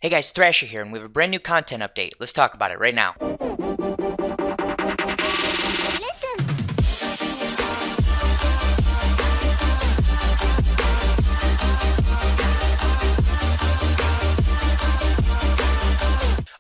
Hey guys, Thrasher here, and we have a brand new content update. Let's talk about it right now.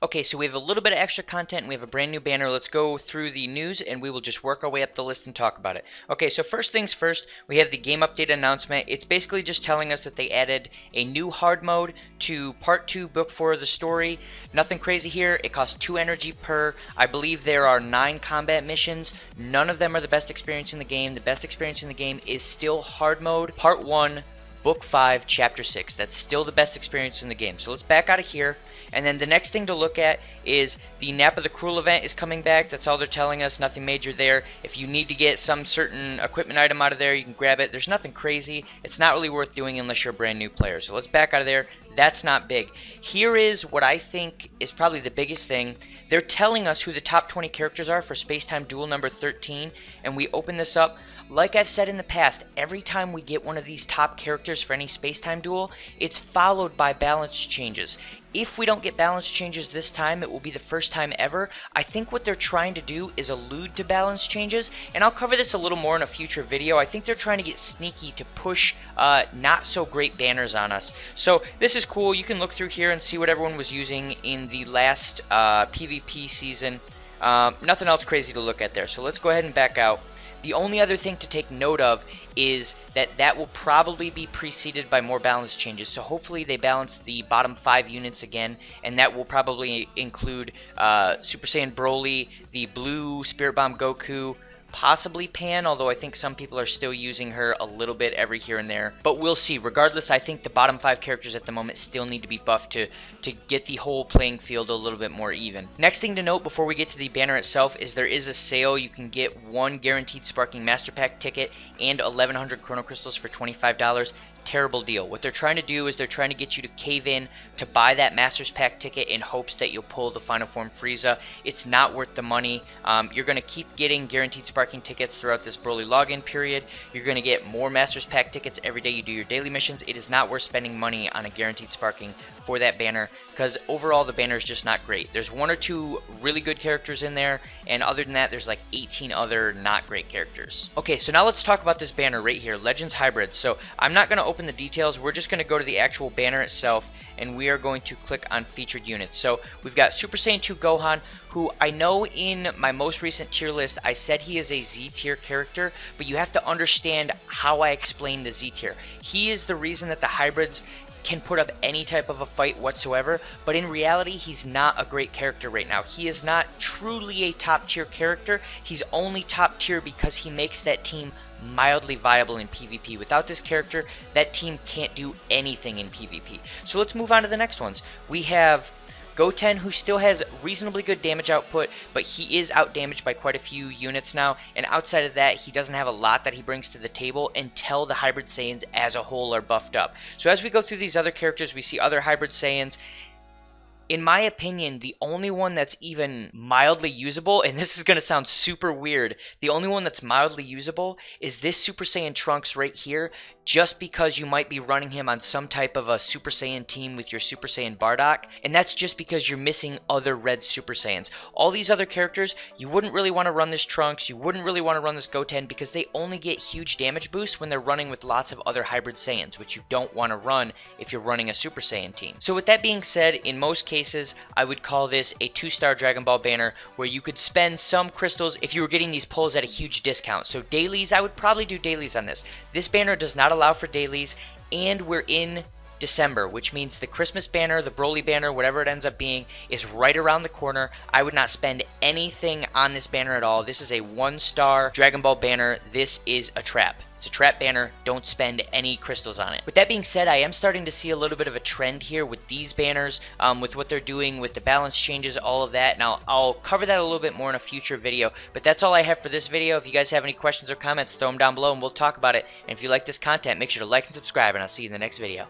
Okay, so we have a little bit of extra content and we have a brand new banner. Let's go through the news and we will just work our way up the list and talk about it. Okay, so first things first, we have the game update announcement. It's basically just telling us that they added a new hard mode to part 2, book 4 of the story. Nothing crazy here. It costs 2 energy per. I believe there are 9 combat missions. None of them are the best experience in the game. The best experience in the game is still hard mode, part 1, book 5, chapter 6. That's still the best experience in the game. So let's back out of here. And then the next thing to look at is the Nap of the Cruel event is coming back. That's all they're telling us. Nothing major there. If you need to get some certain equipment item out of there, you can grab it. There's nothing crazy. It's not really worth doing unless you're a brand new player. So let's back out of there. That's not big. Here is what I think is probably the biggest thing. They're telling us who the top 20 characters are for Spacetime Duel number 13. And we open this up. Like I've said in the past, every time we get one of these top characters for any Spacetime Duel, it's followed by balance changes. If we don't get balance changes this time, it will be the first time ever. I think what they're trying to do is allude to balance changes, and I'll cover this a little more in a future video. I think they're trying to get sneaky to push not so great banners on us. So this is cool. You can look through here and see what everyone was using in the last PvP season. Nothing else crazy to look at there. So let's go ahead and back out. The only other thing to take note of is that will probably be preceded by more balance changes. So hopefully they balance the bottom 5 units again, and that will probably include Super Saiyan Broly, the blue Spirit Bomb Goku, possibly Pan, although I think some people are still using her a little bit every here and there. But we'll see. Regardless, I think the bottom 5 characters at the moment still need to be buffed to get the whole playing field a little bit more even. Next thing to note before we get to the banner itself is there is a sale. You can get 1 guaranteed Sparking Master Pack ticket and 1100 Chrono Crystals for $25. Terrible deal. What they're trying to do is they're trying to get you to cave in to buy that Master's Pack ticket in hopes that you'll pull the Final Form Frieza. It's not worth the money. You're going to keep getting guaranteed sparking tickets throughout this Broly login period. You're going to get more Master's Pack tickets every day you do your daily missions. It is not worth spending money on a guaranteed sparking for that banner because overall the banner is just not great. There's 1 or 2 really good characters in there, and other than that there's like 18 other not great characters. Okay, so now let's talk about this banner right here, Legends Hybrid. So I'm not going to open the details. We're just going to go to the actual banner itself, and we are going to click on featured units. So we've got Super Saiyan 2 Gohan, who I know in my most recent tier list I said he is a Z tier character, but you have to understand how I explain the Z tier. He is the reason that the hybrids can put up any type of a fight whatsoever, but in reality he's not a great character right now. He is not truly a top tier character. He's only top tier because he makes that team mildly viable in PvP. Without this character, that team can't do anything in PvP. So let's move on to the next ones. We have Goten, who still has reasonably good damage output, but he is outdamaged by quite a few units now, and outside of that, he doesn't have a lot that he brings to the table until the Hybrid Saiyans as a whole are buffed up. So as we go through these other characters, we see other Hybrid Saiyans. In my opinion, the only one that's even mildly usable, and this is going to sound super weird, the only one that's mildly usable is this Super Saiyan Trunks right here, just because you might be running him on some type of a Super Saiyan team with your Super Saiyan Bardock, and that's just because you're missing other red Super Saiyans. All these other characters, you wouldn't really want to run this Trunks, you wouldn't really want to run this Goten, because they only get huge damage boosts when they're running with lots of other Hybrid Saiyans, which you don't want to run if you're running a Super Saiyan team. So with that being said, in most cases, I would call this a 2-star Dragon Ball banner where you could spend some crystals if you were getting these pulls at a huge discount. So dailies, I would probably do dailies on this. This banner does not allow for dailies, and we're in December, which means the Christmas banner, the Broly banner, whatever it ends up being, is right around the corner. I would not spend anything on this banner at all. This is a 1-star Dragon Ball banner. This is a trap. It's a trap banner. Don't spend any crystals on it. With that being said, I am starting to see a little bit of a trend here with these banners, with what they're doing with the balance changes, all of that. Now, I'll cover that a little bit more in a future video, but that's all I have for this video. If you guys have any questions or comments, throw them down below and we'll talk about it. And if you like this content, make sure to like and subscribe, and I'll see you in the next video.